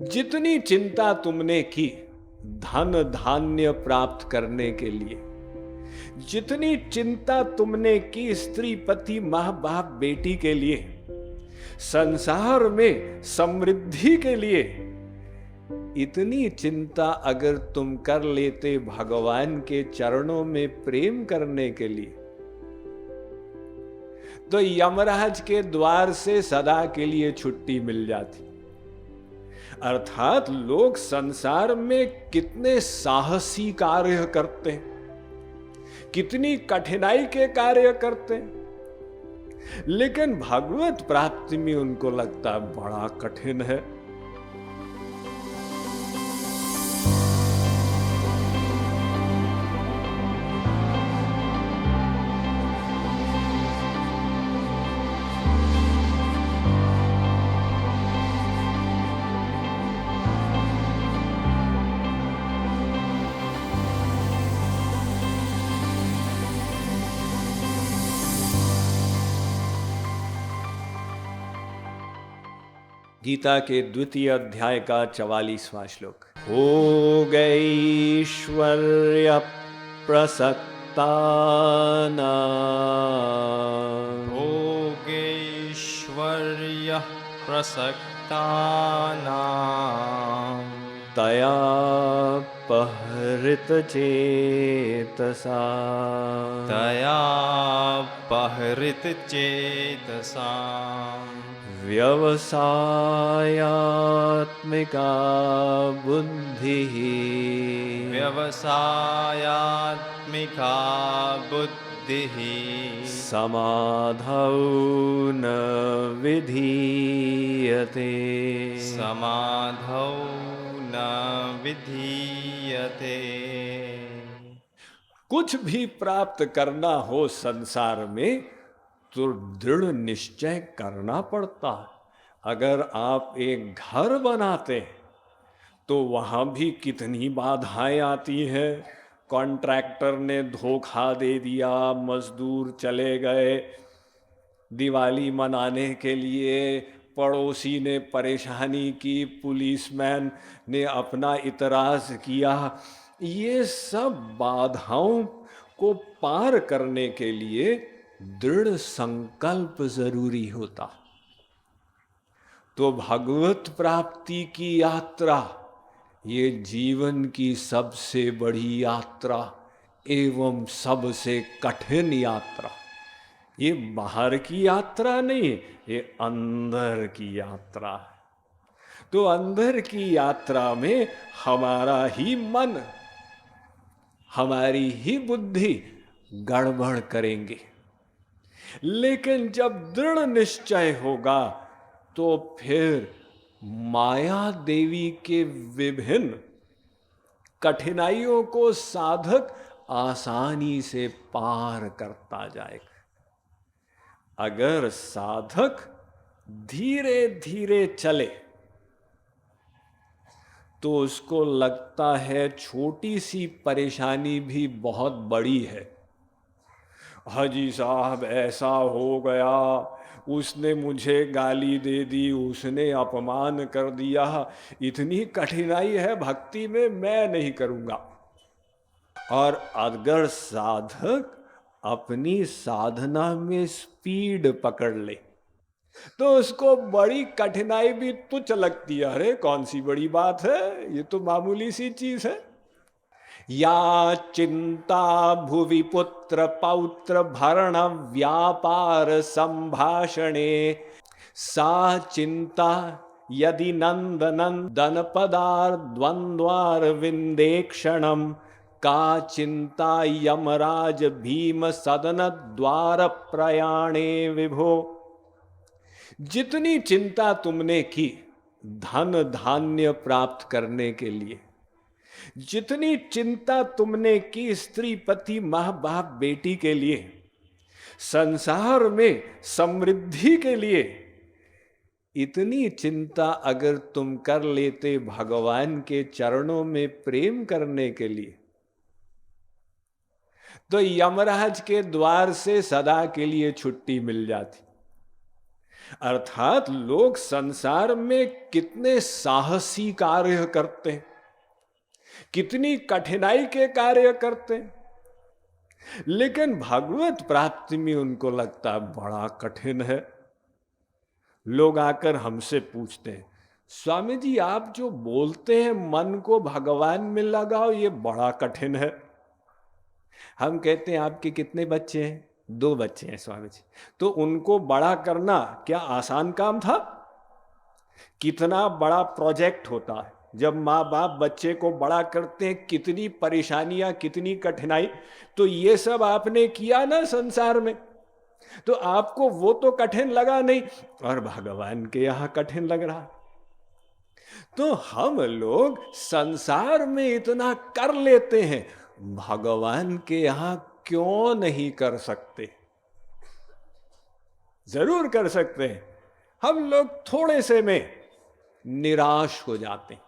जितनी चिंता तुमने की धन धान्य प्राप्त करने के लिए, जितनी चिंता तुमने की स्त्री पति मां बाप बेटी के लिए, संसार में समृद्धि के लिए, इतनी चिंता अगर तुम कर लेते भगवान के चरणों में प्रेम करने के लिए, तो यमराज के द्वार से सदा के लिए छुट्टी मिल जाती। अर्थात लोग संसार में कितने साहसी कार्य करते हैं, कितनी कठिनाई के कार्य करते हैं, लेकिन भगवत प्राप्ति में उनको लगता बड़ा कठिन है। गीता के द्वितीय अध्याय का 44वां श्लोक। हो गईश्वर्य प्रसक्तानां भोगैश्वर्यः प्रसक्तानां तया पहृतचेतसा व्यवसायात्मिका बुद्धिः समाधौ न विधीयते कुछ भी प्राप्त करना हो संसार में तो दृढ़ निश्चय करना पड़ता है। अगर आप एक घर बनाते हैं तो वहां भी कितनी बाधाएं आती हैं। कॉन्ट्रैक्टर ने धोखा दे दिया, मजदूर चले गए, दिवाली मनाने के लिए पड़ोसी ने परेशानी की, पुलिसमैन ने अपना इतराज किया। ये सब बाधाओं को पार करने के लिए दृढ़ संकल्प जरूरी होता। तो भगवत प्राप्ति की यात्रा ये जीवन की सबसे बड़ी यात्रा एवं सबसे कठिन यात्रा। ये बाहर की यात्रा नहीं, ये अंदर की यात्रा है। तो अंदर की यात्रा में हमारा ही मन, हमारी ही बुद्धि गड़बड़ करेंगे, लेकिन जब दृढ़ निश्चय होगा तो फिर माया देवी के विभिन्न कठिनाइयों को साधक आसानी से पार करता जाएगा। अगर साधक धीरे धीरे चले तो उसको लगता है छोटी सी परेशानी भी बहुत बड़ी है। हाजी साहब ऐसा हो गया, उसने मुझे गाली दे दी, उसने अपमान कर दिया, इतनी कठिनाई है भक्ति में, मैं नहीं करूँगा। और अगर साधक अपनी साधना में स्पीड पकड़ ले तो उसको बड़ी कठिनाई भी तुच्छ लगती है। अरे कौन सी बड़ी बात है, ये तो मामूली सी चीज है। या चिंता भुवि पुत्र पौत्र भरण व्यापार संभाषणे सा चिंता यदि नंदन पदार द्वंद्वार विंदेक्षणम का चिंता यमराज भीम सदन द्वार प्रयाणे विभो। जितनी चिंता तुमने की धन धान्य प्राप्त करने के लिए, जितनी चिंता तुमने की स्त्री पति मां बाप बेटी के लिए, संसार में समृद्धि के लिए, इतनी चिंता अगर तुम कर लेते भगवान के चरणों में प्रेम करने के लिए, तो यमराज के द्वार से सदा के लिए छुट्टी मिल जाती। अर्थात लोग संसार में कितने साहसी कार्य करते हैं, कितनी कठिनाई के कार्य करते हैं, लेकिन भगवत प्राप्ति में उनको लगता बड़ा कठिन है। लोग आकर हमसे पूछते हैं, स्वामी जी आप जो बोलते हैं मन को भगवान में लगाओ, ये बड़ा कठिन है। हम कहते हैं आपके कितने बच्चे हैं? 2 बच्चे हैं स्वामी जी। तो उनको बड़ा करना क्या आसान काम था? कितना बड़ा प्रोजेक्ट होता है जब माँ बाप बच्चे को बड़ा करते हैं, कितनी परेशानियां, कितनी कठिनाई। तो ये सब आपने किया ना संसार में, तो आपको वो तो कठिन लगा नहीं, और भगवान के यहां कठिन लग रहा। तो हम लोग संसार में इतना कर लेते हैं, भगवान के यहां क्यों नहीं कर सकते? जरूर कर सकते हैं। हम लोग थोड़े से में निराश हो जाते हैं,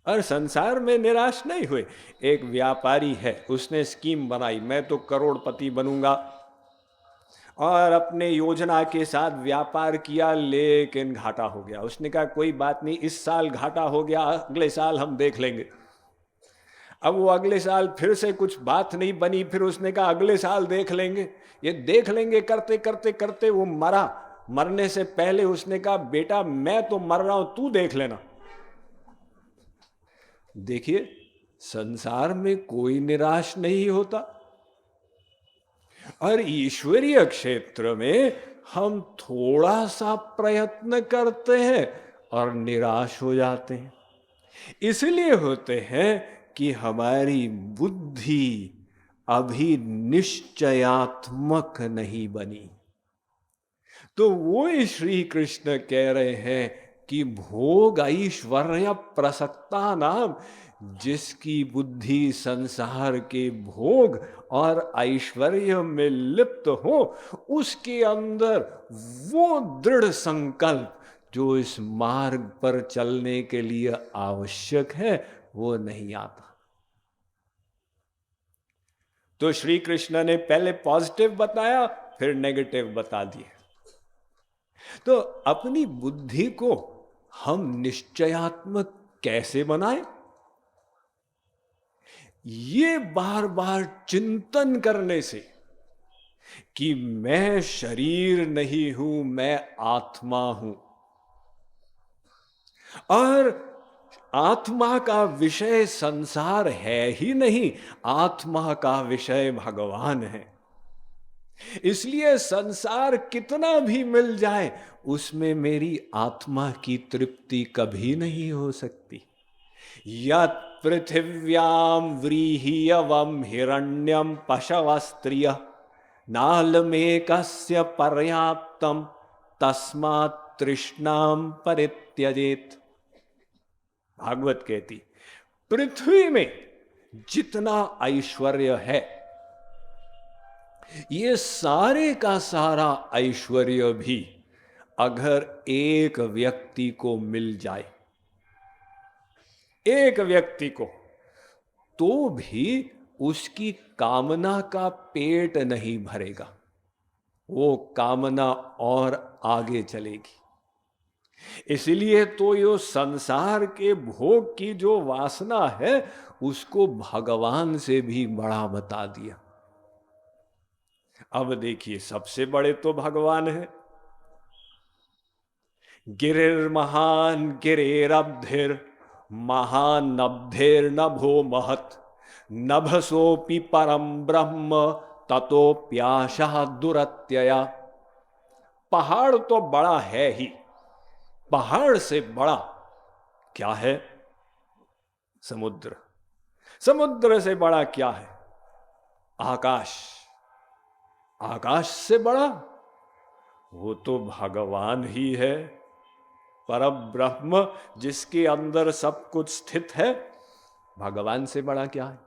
और संसार में निराश नहीं हुए। एक व्यापारी है, उसने स्कीम बनाई, मैं तो करोड़पति बनूंगा, और अपने योजना के साथ व्यापार किया, लेकिन घाटा हो गया। उसने कहा कोई बात नहीं, इस साल घाटा हो गया, अगले साल हम देख लेंगे। अब वो अगले साल फिर से कुछ बात नहीं बनी, फिर उसने कहा अगले साल देख लेंगे। ये देख लेंगे करते करते करते वो मरा। मरने से पहले उसने कहा बेटा मैं तो मर रहा हूं, तू देख लेना। देखिए संसार में कोई निराश नहीं होता, और ईश्वरीय क्षेत्र में हम थोड़ा सा प्रयत्न करते हैं और निराश हो जाते हैं। इसलिए होते हैं कि हमारी बुद्धि अभी निश्चयात्मक नहीं बनी। तो वो श्री कृष्ण कह रहे हैं कि भोग ऐश्वर्य प्रसक्ता नाम, जिसकी बुद्धि संसार के भोग और ऐश्वर्य में लिप्त हो, उसके अंदर वो दृढ़ संकल्प जो इस मार्ग पर चलने के लिए आवश्यक है वो नहीं आता। तो श्री कृष्ण ने पहले पॉजिटिव बताया, फिर नेगेटिव बता दिए। तो अपनी बुद्धि को हम निश्चयात्मक कैसे बनाएं? ये बार बार चिंतन करने से कि मैं शरीर नहीं हूं, मैं आत्मा हूं, और आत्मा का विषय संसार है ही नहीं, आत्मा का विषय भगवान है। इसलिए संसार कितना भी मिल जाए, उसमें मेरी आत्मा की तृप्ति कभी नहीं हो सकती। यत् पृथिव्याम व्रीहियवम हिरण्यम पशवस्त्रिय नालमेकस्य पर्याप्तम तस्मात् तृष्णाम परित्यजेत। भागवत कहती पृथ्वी में जितना ऐश्वर्य है, ये सारे का सारा ऐश्वर्य भी अगर एक व्यक्ति को मिल जाए, एक व्यक्ति को, तो भी उसकी कामना का पेट नहीं भरेगा, वो कामना और आगे चलेगी। इसलिए तो ये संसार के भोग की जो वासना है, उसको भगवान से भी बड़ा बता दिया। अब देखिए सबसे बड़े तो भगवान है। गिरिर्महान गिरेरब्धिर महानब्धिर्नभो महत् नभसोपि परम ब्रह्म ततोप्याशः दुरत्यया। पहाड़ तो बड़ा है ही, पहाड़ से बड़ा क्या है? समुद्र। समुद्र से बड़ा क्या है? आकाश। आकाश से बड़ा वो तो भगवान ही है, परब्रह्म, जिसके अंदर सब कुछ स्थित है। भगवान से बड़ा क्या है?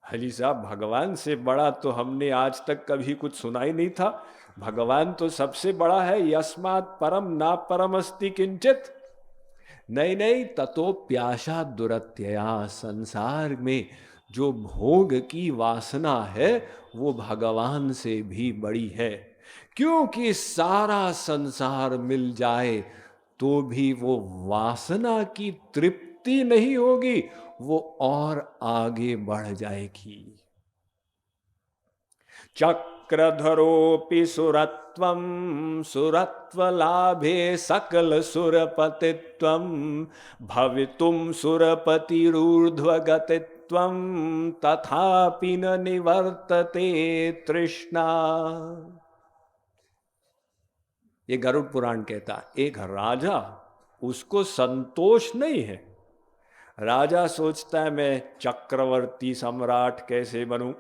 हली साहब भगवान से बड़ा तो हमने आज तक कभी कुछ सुना ही नहीं था। भगवान तो सबसे बड़ा है, यस्मात् परम ना परम अस्ति किंचित। नहीं नहीं, ततो प्यासा दुरत्यया। संसार में जो भोग की वासना है वो भगवान से भी बड़ी है, क्योंकि सारा संसार मिल जाए तो भी वो वासना की तृप्ति नहीं होगी, वो और आगे बढ़ जाएगी। चक्रधरोपि सुरत्वं सुरत्वलाभे सकल सुरपतित्वं भवितुं सुरपतिरूर्ध्वगतित्वं तथापि न निवर्तते तृष्णा। ये गरुड़ पुराण कहता है, एक राजा, उसको संतोष नहीं है। राजा सोचता है मैं चक्रवर्ती सम्राट कैसे बनूं,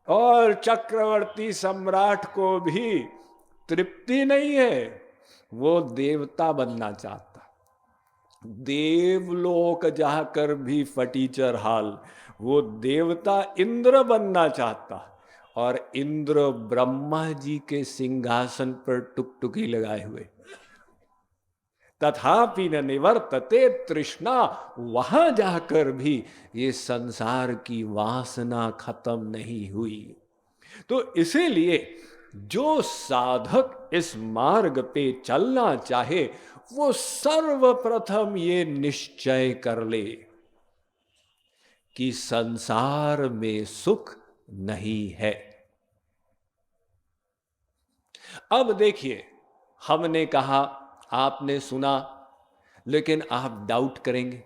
और चक्रवर्ती सम्राट को भी तृप्ति नहीं है, वो देवता बनना चाहता। देवलोक जाकर भी फटीचर हाल, वो देवता इंद्र बनना चाहता, और इंद्र ब्रह्मा जी के सिंहासन पर टुकटुकी लगाए हुए। तथापि न निवर्तते तृष्णा, वहां जाकर भी ये संसार की वासना खत्म नहीं हुई। तो इसीलिए जो साधक इस मार्ग पे चलना चाहे, वो सर्वप्रथम ये निश्चय कर ले कि संसार में सुख नहीं है। अब देखिए, हमने कहा, आपने सुना, लेकिन आप डाउट करेंगे,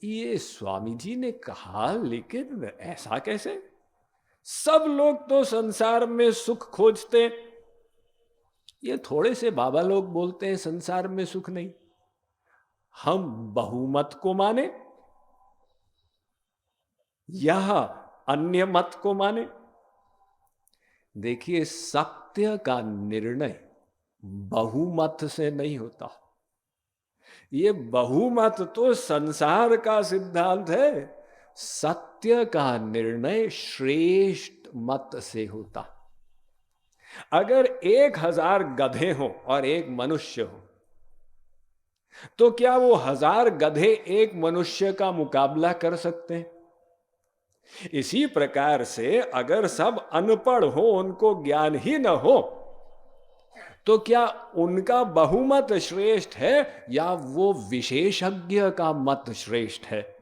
ये स्वामी जी ने कहा लेकिन ऐसा कैसे? सब लोग तो संसार में सुख खोजते, ये थोड़े से बाबा लोग बोलते हैं संसार में सुख नहीं। हम बहुमत को माने या अन्य मत को माने? देखिए, सत्य का निर्णय बहुमत से नहीं होता। ये बहुमत तो संसार का सिद्धांत है, सत्य का निर्णय श्रेष्ठ मत से होता। अगर 1000 गधे हो और एक मनुष्य हो, तो क्या वो 1000 गधे एक मनुष्य का मुकाबला कर सकते हैं? इसी प्रकार से अगर सब अनपढ़ हो, उनको ज्ञान ही न हो, तो क्या उनका बहुमत श्रेष्ठ है या वो विशेषज्ञ का मत श्रेष्ठ है?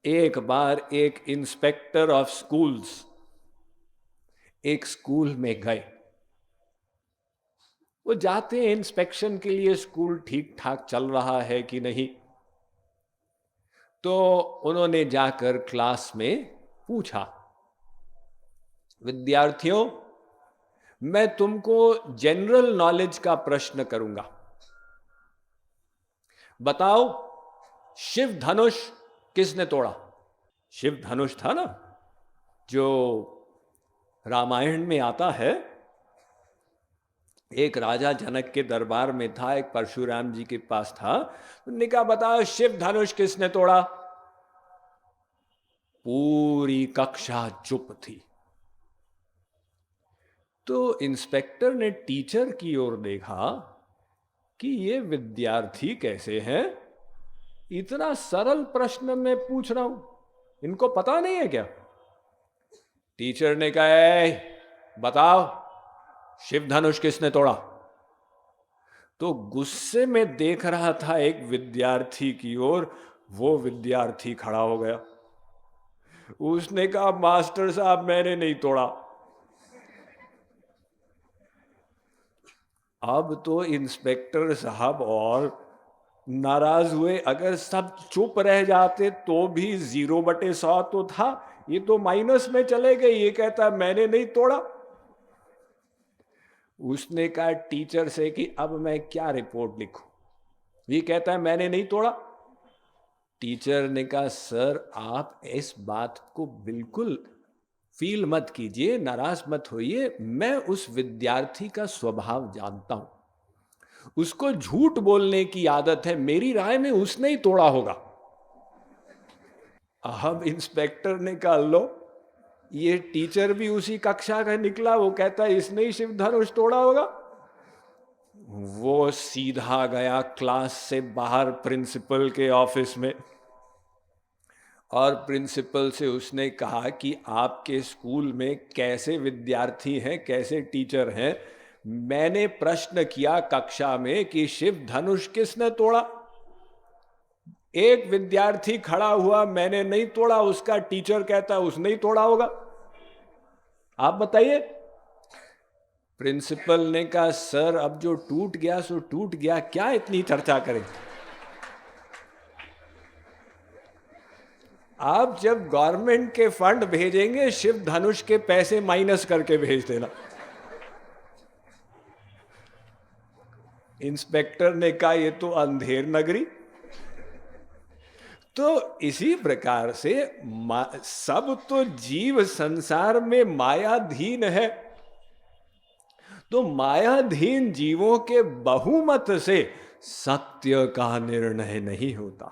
एक बार एक इंस्पेक्टर ऑफ स्कूल्स एक स्कूल में गए। वो जाते हैं इंस्पेक्शन के लिए, स्कूल ठीक ठाक चल रहा है कि नहीं। तो उन्होंने जाकर क्लास में पूछा, विद्यार्थियों, मैं तुमको जनरल नॉलेज का प्रश्न करूंगा, बताओ शिव धनुष किसने तोड़ा? शिव धनुष था ना, जो रामायण में आता है। एक राजा जनक के दरबार में था, एक परशुराम जी के पास था। उन्होंने कहा, बताओ शिव धनुष किसने तोड़ा? पूरी कक्षा चुप थी। तो इंस्पेक्टर ने टीचर की ओर देखा कि ये विद्यार्थी कैसे हैं, इतना सरल प्रश्न मैं पूछ रहा हूं, इनको पता नहीं है क्या? टीचर ने कहा, बताओ शिव धनुष किसने तोड़ा? तो गुस्से में देख रहा था एक विद्यार्थी की ओर, वो विद्यार्थी खड़ा हो गया। उसने कहा, मास्टर साहब मैंने नहीं तोड़ा। अब तो इंस्पेक्टर साहब और नाराज हुए। अगर सब चुप रह जाते तो भी 0/100 तो था, ये तो माइनस में चले गए। ये कहता है मैंने नहीं तोड़ा। उसने कहा टीचर से कि अब मैं क्या रिपोर्ट लिखूं? ये कहता है मैंने नहीं तोड़ा। टीचर ने कहा, सर आप इस बात को बिल्कुल फील मत कीजिए, नाराज मत होइए। मैं उस विद्यार्थी का स्वभाव जानता हूं, उसको झूठ बोलने की आदत है, मेरी राय में उसने ही तोड़ा होगा। अब इंस्पेक्टर ने कहा, लो ये टीचर भी उसी कक्षा का निकला, वो कहता है इसने ही शिव धनुष तोड़ा होगा। वो सीधा गया क्लास से बाहर प्रिंसिपल के ऑफिस में और प्रिंसिपल से उसने कहा कि आपके स्कूल में कैसे विद्यार्थी हैं, कैसे टीचर हैं। मैंने प्रश्न किया कक्षा में कि शिव धनुष किसने तोड़ा। एक विद्यार्थी खड़ा हुआ, मैंने नहीं तोड़ा, उसका टीचर कहता उसने ही तोड़ा होगा। आप बताइए। प्रिंसिपल ने कहा सर अब जो टूट गया सो टूट गया, क्या इतनी चर्चा करें। आप जब गवर्नमेंट के फंड भेजेंगे शिव धनुष के पैसे माइनस करके भेज देना। इंस्पेक्टर ने कहा ये तो अंधेर नगरी। तो इसी प्रकार से सब तो जीव संसार में मायाधीन है। तो मायाधीन जीवों के बहुमत से सत्य का निर्णय नहीं होता।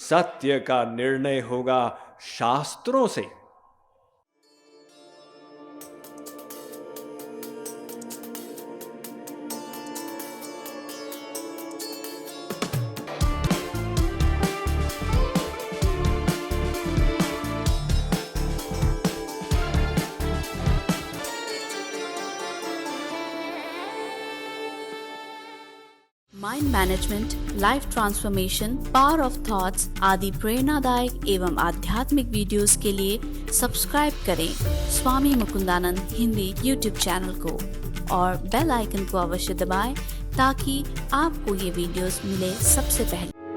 सत्य का निर्णय होगा शास्त्रों से। Mind management, life transformation, power of thoughts आदि प्रेरणादायक एवं आध्यात्मिक वीडियोस के लिए सब्सक्राइब करें स्वामी मुकुंदानंद हिंदी यूट्यूब चैनल को और बेल आइकन को अवश्य दबाएं ताकि आपको ये वीडियोस मिले सबसे पहले।